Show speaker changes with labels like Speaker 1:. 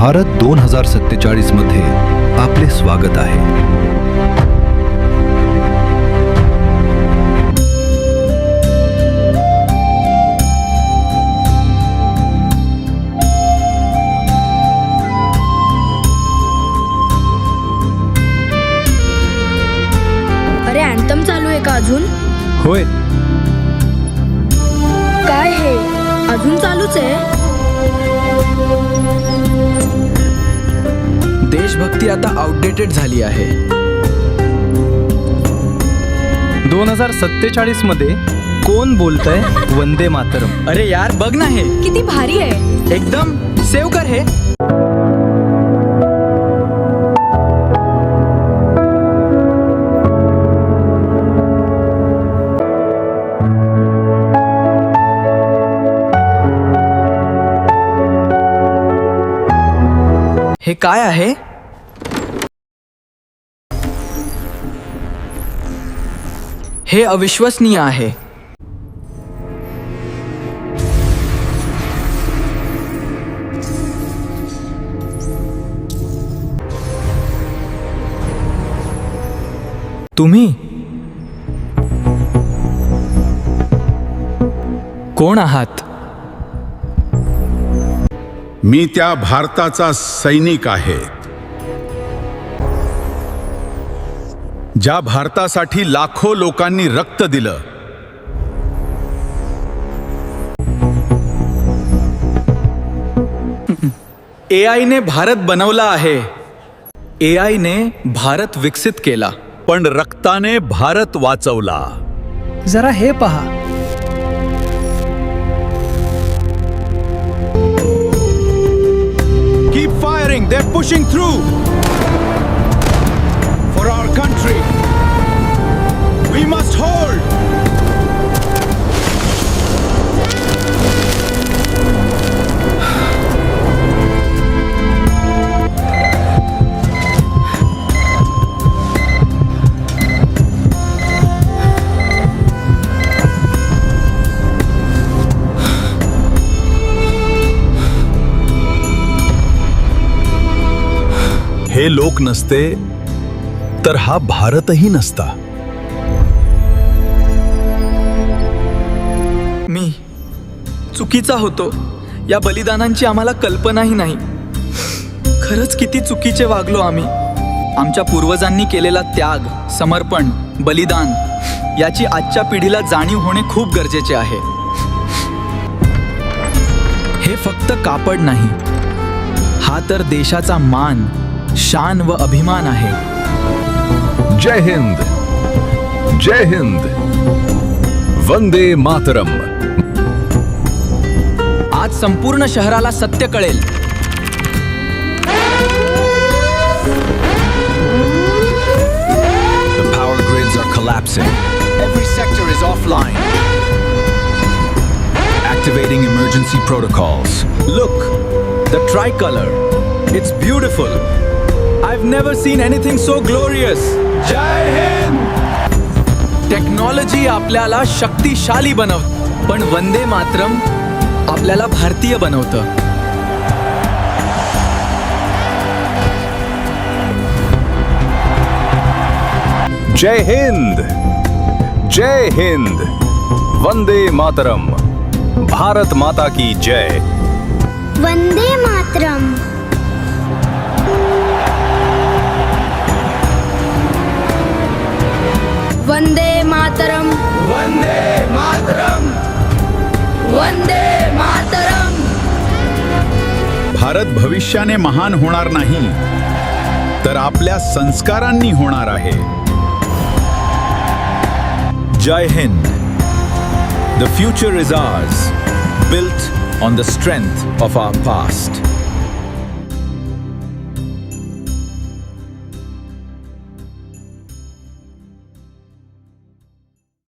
Speaker 1: भारत 2047 मध्ये आपले स्वागत आहे.
Speaker 2: अरे अँथम चालू आहे का अजून?
Speaker 3: होय.
Speaker 2: काय हे अजून चालूच आहे?
Speaker 3: देशभक्ती आता आउटडेटेड झाली आहे. 2047 मध्ये कोण बोलतंय वंदे मातरम? अरे यार बघ ना, हे
Speaker 2: किती भारी आहे.
Speaker 3: एकदम सेव कर हे. हे काय आहे? हे अविश्वसनीय आहे. तुम्ही कोण आहात?
Speaker 4: मी त्या भारताचा सैनिक आहे, ज्या भारतासाठी लाखो लोकांनी रक्त दिलं.
Speaker 3: AI ने भारत बनवला आहे. AI ने भारत विकसित केला,
Speaker 4: पण रक्ताने भारत वाचवला.
Speaker 5: जरा हे पहा.
Speaker 4: Keep firing, they're pushing through. For our country, we must hold. हे लोक नसते तर हा भारतही नसता.
Speaker 3: मी चुकीचा होतो. या बलिदानांची आम्हाला कल्पनाही नाही. खरंच किती चुकीचे वागलो आम्ही. आमच्या पूर्वजांनी केलेला त्याग, समर्पण, बलिदान याची आजच्या पिढीला जाणीव होणे खूप गरजेचे आहे. हे फक्त कापड नाही, हा तर देशाचा मान, शान व अभिमान आहे.
Speaker 1: जय हिंद, जय हिंद, वंदे मातरम.
Speaker 3: आज संपूर्ण शहराला सत्य कळेल.
Speaker 1: The power grids are collapsing. Every sector is offline. Activating emergency protocols.
Speaker 3: Look, the tricolor. It's beautiful. I've never seen anything so glorious.
Speaker 4: Jai Hind.
Speaker 3: Technology आपल्याला शक्तिशाली बनवतं, पण वंदे मातरम आपल्याला भारतीय बनवतं.
Speaker 1: जय हिंद, जय हिंद, वंदे मातरम. भारत माता की जय.
Speaker 6: वंदे मातरम.
Speaker 2: वंदे मातरम.
Speaker 3: वंदे मातरम.
Speaker 2: वंदे मातरम.
Speaker 4: भारत भविष्याने महान होणार नाही, तर आपल्या संस्कारांनी होणार आहे.
Speaker 1: Jai Hind. The future is ours, built on the strength of our past.